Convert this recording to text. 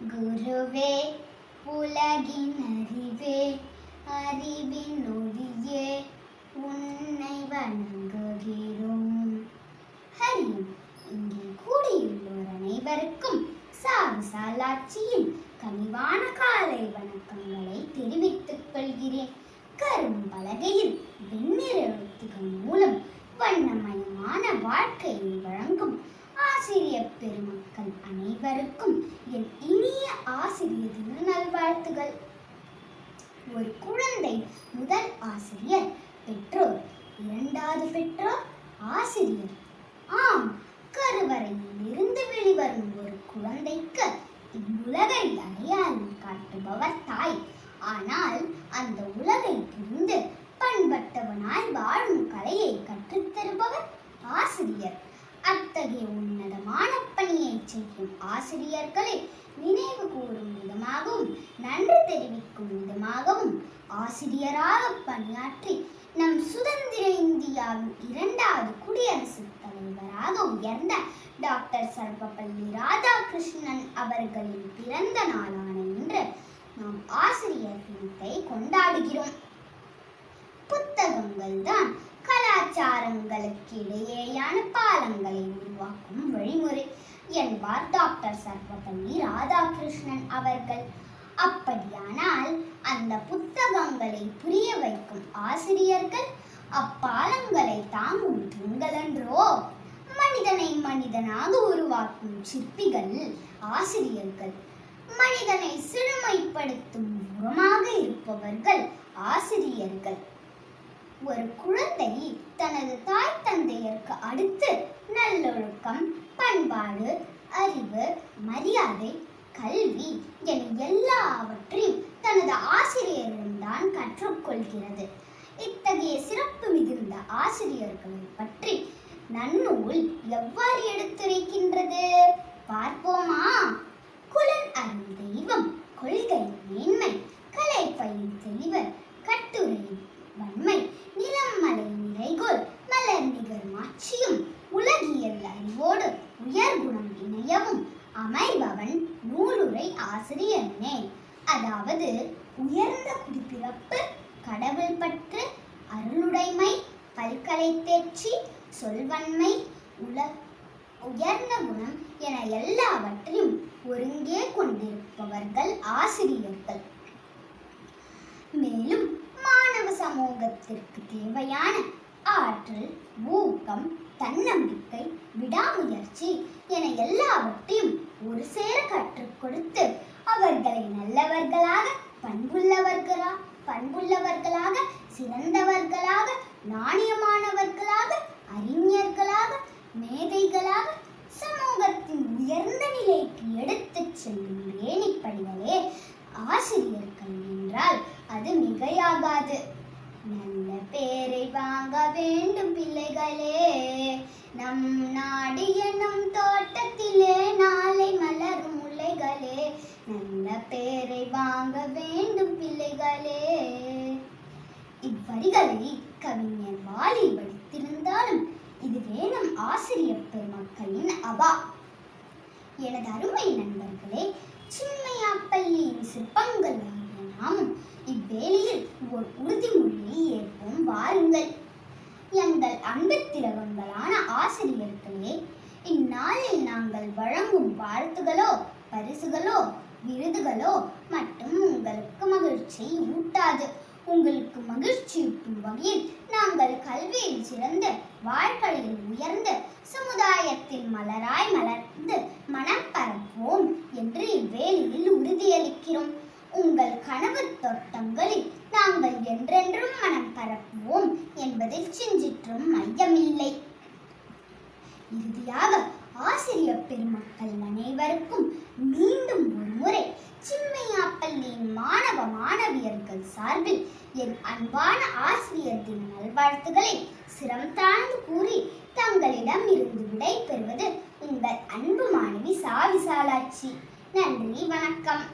குருவே உலகின் அறிவே அறிவின் ஒளியே உன்னை வணங்குகிறோம். ஹரியும் இங்கே கூடியுள்ளோர் அனைவருக்கும் சாவிசாலாட்சியின் கனிவான காலை வணக்கங்களை தெரிவித்துக் கொள்கிறேன். கரும்பலகையில் வெண்ணிற எழுத்துக்கள் மூலம் வண்ணமயமான வாழ்க்கையை வழங்கும் ஆசிரியர் பெருமக்கள் அனைவருக்கும் என் இனிய ஆசிரியர் தின நல்வாழ்த்துகள். ஒரு குழந்தை முதல் ஆசிரியர், பெற்றோர் இரண்டாவது பெற்றோர், ஆசிரியர். ஆம், கருவறையில் இருந்து வெளிவரும் ஒரு குழந்தைக்கு இவ்வுலகை அடையாளம் காட்டுபவர் தாய். ஆனால் அந்த உலகை புரிந்து பண்பட்டவனாய் வாழும் கலையை கற்றுத்தருபவர் ஆசிரியர். அத்தகைய உன்னதமான பணியை செய்யும் ஆசிரியர்களை நினைவு கூறும் விதமாகவும் நன்றி தெரிவிக்கும் விதமாகவும் ஆசிரியராக பணியாற்றி நம் சுதந்திர இந்தியாவின் 2வது குடியரசுத் தலைவராக உயர்ந்த டாக்டர் சர்வப்பள்ளி ராதாகிருஷ்ணன் அவர்களின் பிறந்த நாளான இன்று நாம் ஆசிரியர் தினத்தை கொண்டாடுகிறோம். புத்தகங்கள் தான் கலாச்சாரங்களுக்கு இடையேயான பாலங்களை உருவாக்கும் வழிமுறை என்பார் டாக்டர் சர்வப்பள்ளி ராதாகிருஷ்ணன் அவர்கள். அப்படியானால் அந்த புத்தகங்களை புரிய வைக்கும் ஆசிரியர்கள் அப்பாலங்களை தாங்கும் தூண்களன்றோ? மனிதனை மனிதனாக உருவாக்கும் சிற்பிகள் ஆசிரியர்கள். மனிதனை சிறுமைப்படுத்தும் உரமாக இருப்பவர்கள் ஆசிரியர்கள். ஒரு குழந்தை தனது தாய் தந்தையருக்கு அடுத்து நல்லொழுக்கம், பண்பாடு, அறிவு, மரியாதை, கல்வி என எல்லாவற்றையும் தனது ஆசிரியரிடம்தான் கற்றுக்கொள்கிறது. இத்தகைய சிறப்பு மிகுந்த ஆசிரியர்களை பற்றி நன்னூல் எவ்வாறு எடுத்துரைக்கின்றது பார்ப்போமா? குலன் அருள் தெய்வம், கொள்கை மேன்மை, கலை பயில் தெளிவர், கட்டுரையின் வன்மை, நிலம் மலை நிறைகோள், மலர் நிகர் மாட்சியும், உலகியல் அறிவோடு உயர்குணம் இணையவும் அமைபவன் நூலுரை ஆசிரியனே. அதாவது உயர்ந்த குடிப்பிறப்பு, கடவுள் பற்று, அருளுடைமை, பல்கலை தேர்ச்சி, சொல்வன்மை, உயர்ந்த குணம் என எல்லாவற்றையும் ஒருங்கே கொண்டிருப்பவர்கள் ஆசிரியர்கள். மேலும் மாணவ சமூகத்திற்கு தேவையான ஆற்றல், ஊக்கம், தன்னம்பிக்கை, விடாமுயற்சி என எல்லாவற்றையும் ஒரு சேர கற்றுக் கொடுத்து அவர்களை நல்லவர்களாக, பண்புள்ளவர்களாக, சிறந்தவர்களாக, நாணயமானவர்களாக, அறிஞர்களாக, மேதைகளாக, சமூகத்தின் உயர்ந்த நிலைக்கு எடுத்துச் செல்லும் ஏணிப்படிகளே ஆசிரியர்கள் என்றால் அது மிகையாகாது. நல்ல பேரை வாங்க வேண்டும் பிள்ளைகளே, நம் நாடு எனும் தோட்டத்திலே நாளை மலரும் முல்லைகளே. நல்ல பேரை வாங்க வேண்டும் பிள்ளைகளே. இவ்வரிகளை கவிஞர் வாலி வடித்திருந்தாலும் இதுவே நம் ஆசிரியர் பெருமக்களின் அவா. எனது அருமை நண்பர்களே, சின்மயாப்பள்ளியின் சிற்பங்கள் ஆகிய நாமும் இவ்வேளையில் ஓர் உறுதிமொழியை ஏற்போம் வாருங்கள். எங்கள் அன்பு திலகங்களான ஆசிரியர்களே, இந்நாளில் நாங்கள் வழங்கும் வாழ்த்துகளோ, பரிசுகளோ, விருதுகளோ மட்டும் உங்களுக்கு மகிழ்ச்சி ஊட்டாது. உங்களுக்கு மகிழ்ச்சியூட்டும் வகையில் நாங்கள் கல்வியில் சிறந்து, வாழ்க்கையில் உயர்ந்து, சமுதாயத்தில் மலராய் மலர்ந்து மனம் பரப்போம் என்று இவ்வேளையில் உறுதியளிக்கிறோம். உங்கள் கனவு தோட்டங்களில் நாங்கள் என்றென்றும் மனம் பரப்புவோம் என்பதில் சிஞ்சிற்றும் மையமில்லை. இறுதியாக ஆசிரியர் பெருமக்கள் அனைவருக்கும் மீண்டும் ஒரு முறை சின்மயாப்பள்ளியின் மாணவ மாணவியர்கள் சார்பில் என் அன்பான ஆசிரியர் தின நல்வாழ்த்துக்களை சிரம் தாழ்ந்து கூறி தங்களிடம் இருந்து விடை பெறுவது உங்கள் அன்பு மாணவி சாவிசாலாட்சி. நன்றி, வணக்கம்.